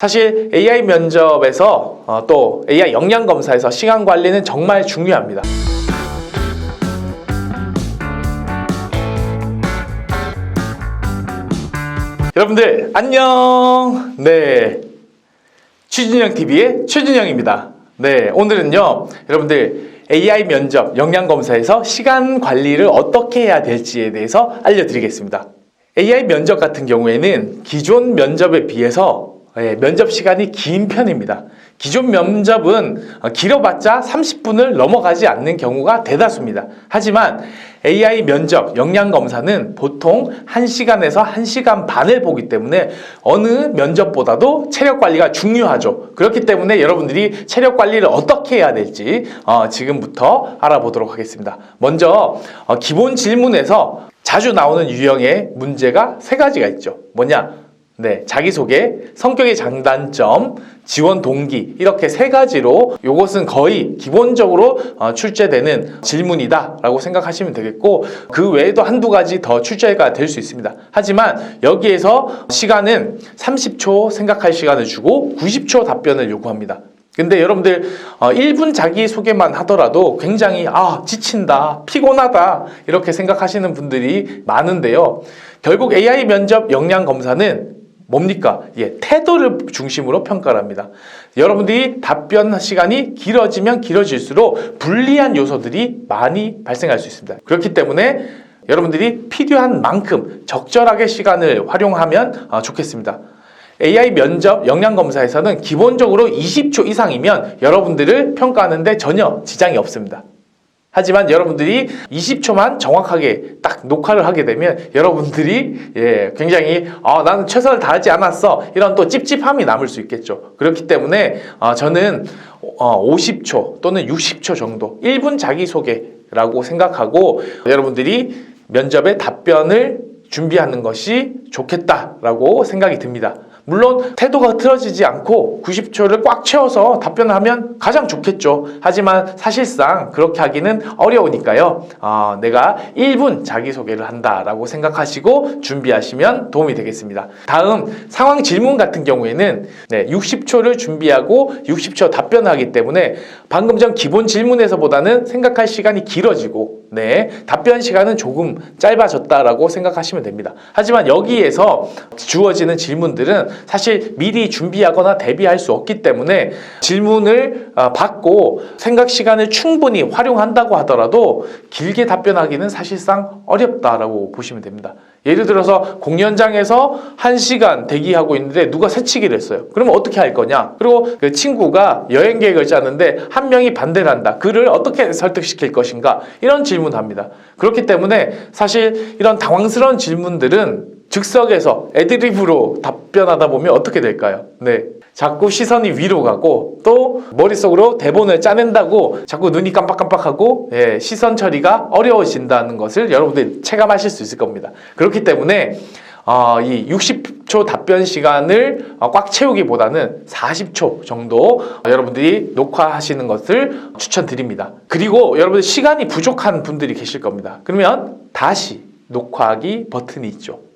사실 AI 면접에서 또 AI 역량 검사에서 시간 관리는 정말 중요합니다. 여러분들 안녕. 네, 취준형TV의 최준영입니다. 네, 오늘은요 여러분들 AI 면접 역량 검사에서 시간 관리를 어떻게 해야 될지에 대해서 알려드리겠습니다. AI 면접 같은 경우에는 기존 면접에 비해서 면접 시간이 긴 편입니다. 기존 면접은 길어봤자 30분을 넘어가지 않는 경우가 대다수입니다. 하지만 AI 면접 역량 검사는 보통 1시간에서 1시간 반을 보기 때문에 어느 면접보다도 체력 관리가 중요하죠. 그렇기 때문에 여러분들이 체력 관리를 어떻게 해야 될지 지금부터 알아보도록 하겠습니다. 먼저 기본 질문에서 자주 나오는 유형의 문제가 3가지가 있죠. 뭐냐? 네, 자기소개, 성격의 장단점, 지원 동기 이렇게 3가지로 이것은 거의 기본적으로 출제되는 질문이다 라고 생각하시면 되겠고, 그 외에도 한두 가지 더 출제가 될 수 있습니다. 하지만 여기에서 시간은 30초 생각할 시간을 주고 90초 답변을 요구합니다. 근데 여러분들 1분 자기소개만 하더라도 굉장히 지친다, 피곤하다 이렇게 생각하시는 분들이 많은데요. 결국 AI 면접 역량 검사는 뭡니까? 태도를 중심으로 평가를 합니다. 여러분들이 답변 시간이 길어지면 길어질수록 불리한 요소들이 많이 발생할 수 있습니다. 그렇기 때문에 여러분들이 필요한 만큼 적절하게 시간을 활용하면 좋겠습니다. AI 면접 역량 검사에서는 기본적으로 20초 이상이면 여러분들을 평가하는데 전혀 지장이 없습니다. 하지만 여러분들이 20초만 정확하게 딱 녹화를 하게 되면 여러분들이 굉장히 나는 최선을 다하지 않았어 이런 또 찝찝함이 남을 수 있겠죠. 그렇기 때문에 저는 50초 또는 60초 정도 1분 자기소개라고 생각하고 여러분들이 면접에 답변을 준비하는 것이 좋겠다라고 생각이 듭니다. 물론 태도가 흐트러지지 않고 90초를 꽉 채워서 답변을 하면 가장 좋겠죠. 하지만 사실상 그렇게 하기는 어려우니까요. 내가 1분 자기소개를 한다라고 생각하시고 준비하시면 도움이 되겠습니다. 다음 상황 질문 같은 경우에는 60초를 준비하고 60초 답변을 하기 때문에 방금 전 기본 질문에서보다는 생각할 시간이 길어지고 답변 시간은 조금 짧아졌다라고 생각하시면 됩니다. 하지만 여기에서 주어지는 질문들은 사실 미리 준비하거나 대비할 수 없기 때문에 질문을 받고 생각 시간을 충분히 활용한다고 하더라도 길게 답변하기는 사실상 어렵다라고 보시면 됩니다. 예를 들어서 공연장에서 1시간 대기하고 있는데 누가 새치기를 했어요. 그러면 어떻게 할 거냐? 그리고 그 친구가 여행 계획을 짜는데 한 명이 반대를 한다. 그를 어떻게 설득시킬 것인가? 이런 질문을 합니다. 그렇기 때문에 사실 이런 당황스러운 질문들은 즉석에서 애드리브로 답변하다 보면 어떻게 될까요? 자꾸 시선이 위로 가고 또 머릿속으로 대본을 짜낸다고 자꾸 눈이 깜빡깜빡하고 시선 처리가 어려워진다는 것을 여러분들이 체감하실 수 있을 겁니다. 그렇기 때문에 이 60초 답변 시간을 꽉 채우기보다는 40초 정도 여러분들이 녹화하시는 것을 추천드립니다. 그리고 여러분들 시간이 부족한 분들이 계실 겁니다. 그러면 다시 녹화하기 버튼이 있죠.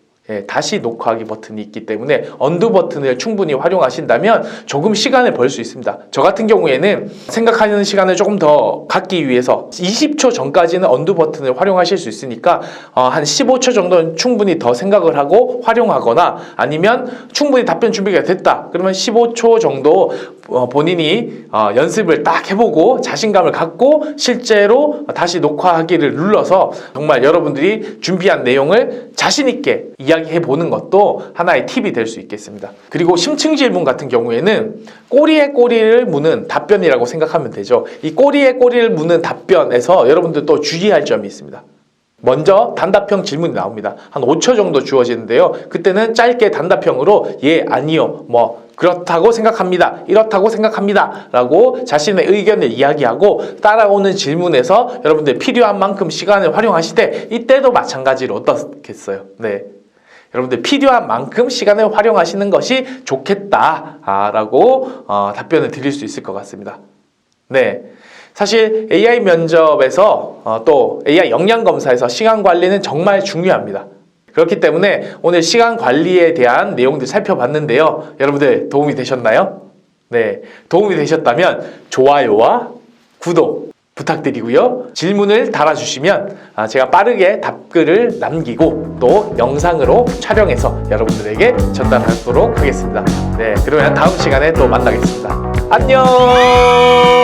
다시 녹화하기 버튼이 있기 때문에 언두 버튼을 충분히 활용하신다면 조금 시간을 벌 수 있습니다. 저 같은 경우에는 생각하는 시간을 조금 더 갖기 위해서 20초 전까지는 언두 버튼을 활용하실 수 있으니까 한 15초 정도는 충분히 더 생각을 하고 활용하거나 아니면 충분히 답변 준비가 됐다. 그러면 15초 정도 본인이 연습을 딱 해보고 자신감을 갖고 실제로 다시 녹화하기를 눌러서 정말 여러분들이 준비한 내용을 자신 있게 이야기해 보는 것도 하나의 팁이 될 수 있겠습니다. 그리고 심층 질문 같은 경우에는 꼬리에 꼬리를 무는 답변이라고 생각하면 되죠. 이 꼬리에 꼬리를 무는 답변에서 여러분들 또 주의할 점이 있습니다. 먼저 단답형 질문이 나옵니다. 한 5초 정도 주어지는데요. 그때는 짧게 단답형으로 아니요, 그렇다고 생각합니다. 이렇다고 생각합니다. 라고 자신의 의견을 이야기하고 따라오는 질문에서 여러분들 필요한 만큼 시간을 활용하시되 이때도 마찬가지로 어떻겠어요? 여러분들 필요한 만큼 시간을 활용하시는 것이 좋겠다라고 답변을 드릴 수 있을 것 같습니다. 사실 AI 면접에서 또 AI 역량 검사에서 시간 관리는 정말 중요합니다. 그렇기 때문에 오늘 시간 관리에 대한 내용들 살펴봤는데요. 여러분들 도움이 되셨나요? 네, 도움이 되셨다면 좋아요와 구독 부탁드리고요. 질문을 달아주시면 제가 빠르게 답글을 남기고 또 영상으로 촬영해서 여러분들에게 전달하도록 하겠습니다. 네, 그러면 다음 시간에 또 만나겠습니다. 안녕!